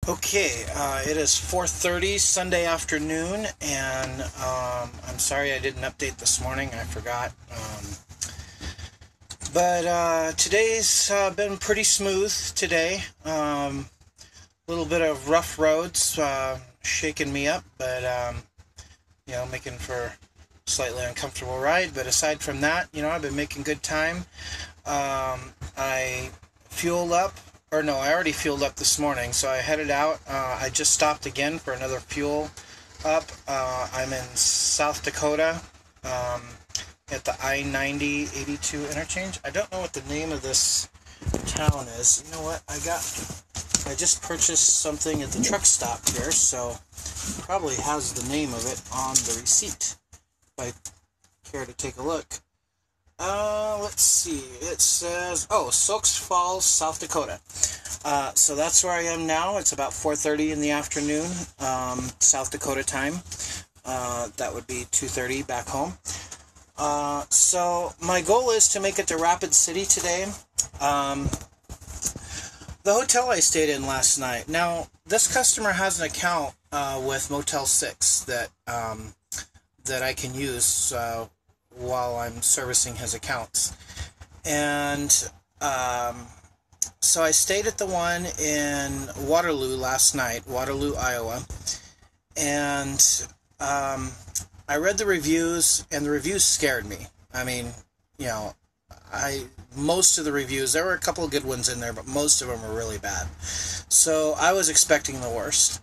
Okay, it is 4:30 Sunday afternoon, and I'm sorry I didn't update this morning. I forgot. But today's been pretty smooth today. Little bit of rough roads shaking me up, but making for a slightly uncomfortable ride. But aside from that, I've been making good time. I fueled up. Or no, I already fueled up this morning, so I headed out. I just stopped again for another fuel up. I'm in South Dakota at the I-90-82 interchange. I don't know what the name of this town is. You know what? I just purchased something at the truck stop here, so probably has the name of it on the receipt if I care to take a look. Let's see. It says, Sioux Falls, South Dakota. So that's where I am now. It's about 4:30 in the afternoon, South Dakota time. That would be 2:30 back home. So my goal is to make it to Rapid City today. The hotel I stayed in last night. Now, this customer has an account with Motel 6 that I can use while I'm servicing his accounts. And so I stayed at the one in Waterloo last night, Waterloo, Iowa. And I read the reviews, and the reviews scared me. I mean, most of the reviews, there were a couple of good ones in there, but most of them were really bad. So I was expecting the worst.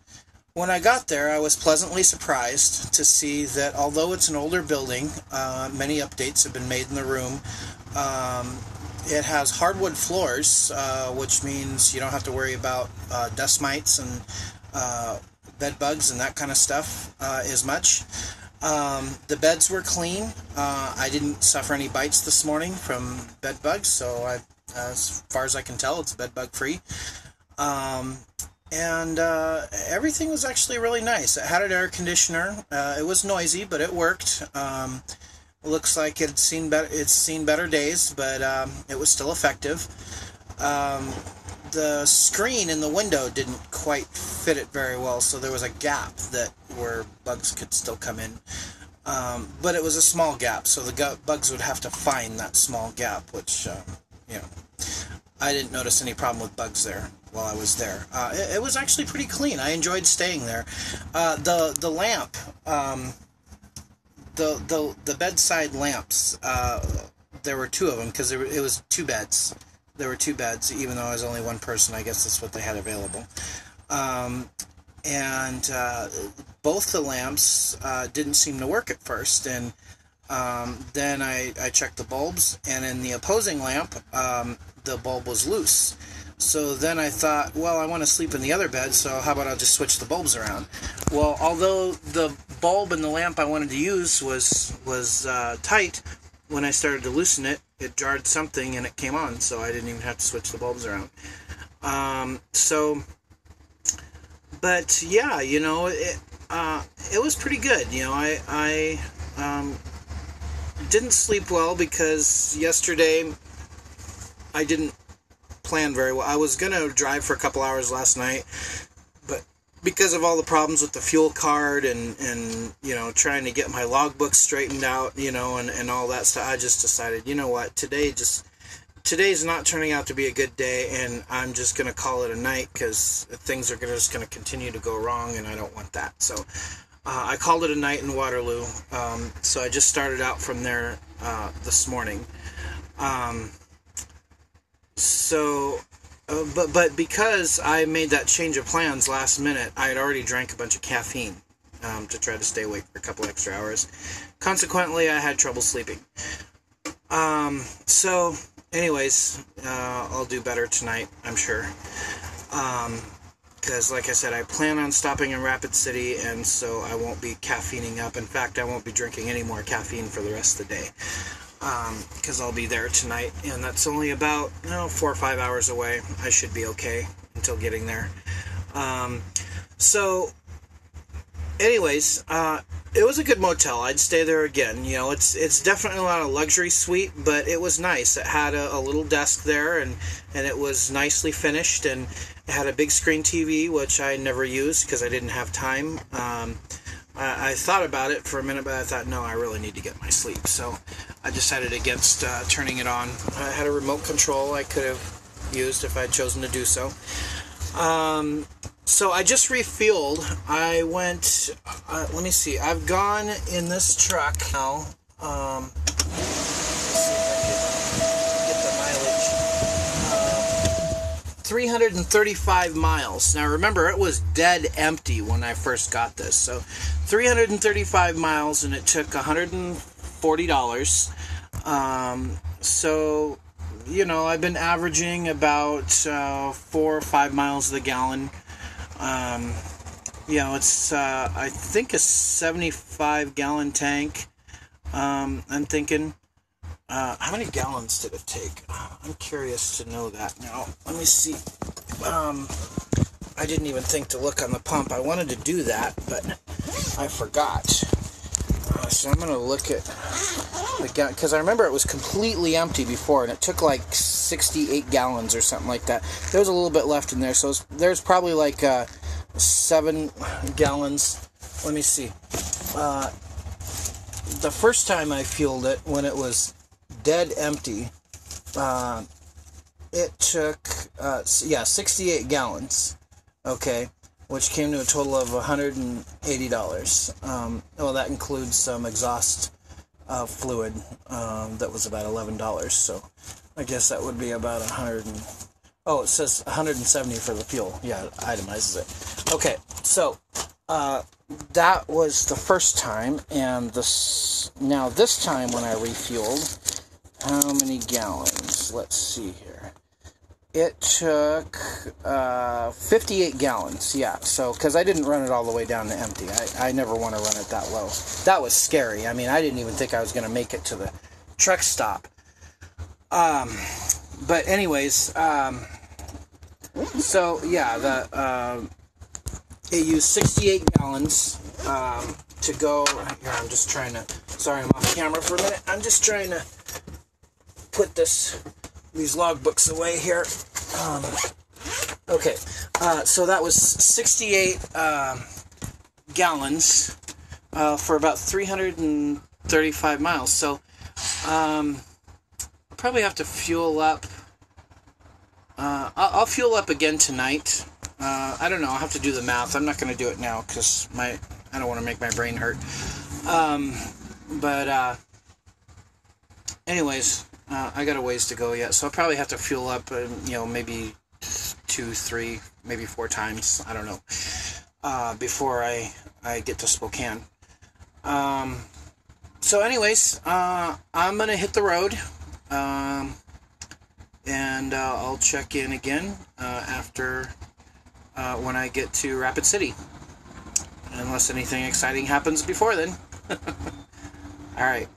When I got there, I was pleasantly surprised to see that although it's an older building, many updates have been made in the room. It has hardwood floors, which means you don't have to worry about dust mites and bed bugs and that kind of stuff as much. The beds were clean. I didn't suffer any bites this morning from bed bugs, so as far as I can tell, it's bed bug free. And everything was actually really nice. It had an air conditioner. It was noisy, but it worked. Looks like it's seen better days, but it was still effective. The screen in the window didn't quite fit it very well, so there was a gap where bugs could still come in. But it was a small gap, so the bugs would have to find that small gap, which I didn't notice any problem with bugs there while I was there. It was actually pretty clean. I enjoyed staying there. The lamp, the bedside lamps, there were two of them because it was two beds. There were two beds, even though I was only one person. I guess that's what they had available. And both the lamps didn't seem to work at first, and then I checked the bulbs, and in the opposing lamp, the bulb was loose. So then I thought, well, I want to sleep in the other bed, so how about I'll just switch the bulbs around? Well, although the bulb in the lamp I wanted to use was tight, when I started to loosen it, it jarred something and it came on, so I didn't even have to switch the bulbs around. But yeah, it was pretty good. I didn't sleep well because yesterday I didn't plan very well. I was going to drive for a couple hours last night, but because of all the problems with the fuel card and trying to get my logbook straightened out, and all that stuff, I just decided, you know what, today's not turning out to be a good day, and I'm just going to call it a night because things are just going to continue to go wrong, and I don't want that. So I called it a night in Waterloo. So I just started out from there this morning. But because I made that change of plans last minute, I had already drank a bunch of caffeine to try to stay awake for a couple extra hours. Consequently, I had trouble sleeping. So anyways, I'll do better tonight, I'm sure. Because, like I said, I plan on stopping in Rapid City, and so I won't be caffeining up. In fact, I won't be drinking any more caffeine for the rest of the day. Because I'll be there tonight, and that's only about 4 or 5 hours away. I should be okay until getting there. So anyways, it was a good motel. I'd stay there again. It's definitely not a luxury suite, but it was nice. It had a little desk there, and it was nicely finished, and It had a big screen TV, which I never used because I didn't have time. I thought about it for a minute, but I thought, no, I really need to get my sleep. So I decided against turning it on. I had a remote control I could have used if I had chosen to do so. So I just refueled. I went, let me see, I've gone in this truck now. Let's see if I can get the mileage. 335 miles. Now remember, it was dead empty when I first got this. So 335 miles, and it took $140. So, you know, I've been averaging about 4 or 5 miles to the gallon. You know, it's, I think, a 75-gallon tank. I'm thinking, how many gallons did it take? I'm curious to know that now. Let me see. I didn't even think to look on the pump. I wanted to do that, but I forgot. So I'm going to look at the gallon, because I remember it was completely empty before, and it took like 68 gallons or something like that. There was a little bit left in there, so there's probably like 7 gallons. Let me see. The first time I fueled it, when it was dead empty, it took 68 gallons, okay, which came to a total of $180. Well, that includes some exhaust fluid that was about $11, so I guess that would be about 100 and... Oh, it says 170 for the fuel. Yeah, it itemizes it. Okay, so that was the first time, and now this time when I refueled, how many gallons? Let's see here. It took 58 gallons, yeah, so, because I didn't run it all the way down to empty. I never want to run it that low. That was scary. I mean, I didn't even think I was going to make it to the truck stop. But anyways, so yeah, it used 68 gallons to go. Here, I'm just trying to. Sorry, I'm off camera for a minute. I'm just trying to put these logbooks away here. Okay, so that was 68 gallons for about 335 miles. So I'll probably have to fuel up. I'll fuel up again tonight. I don't know. I'll have to do the math. I'm not going to do it now because I don't want to make my brain hurt. But anyways, I got a ways to go yet, so I'll probably have to fuel up. Maybe 2, 3, maybe 4 times. I don't know. Before I get to Spokane. So anyways, I'm gonna hit the road. And I'll check in again after when I get to Rapid City, unless anything exciting happens before then. All right.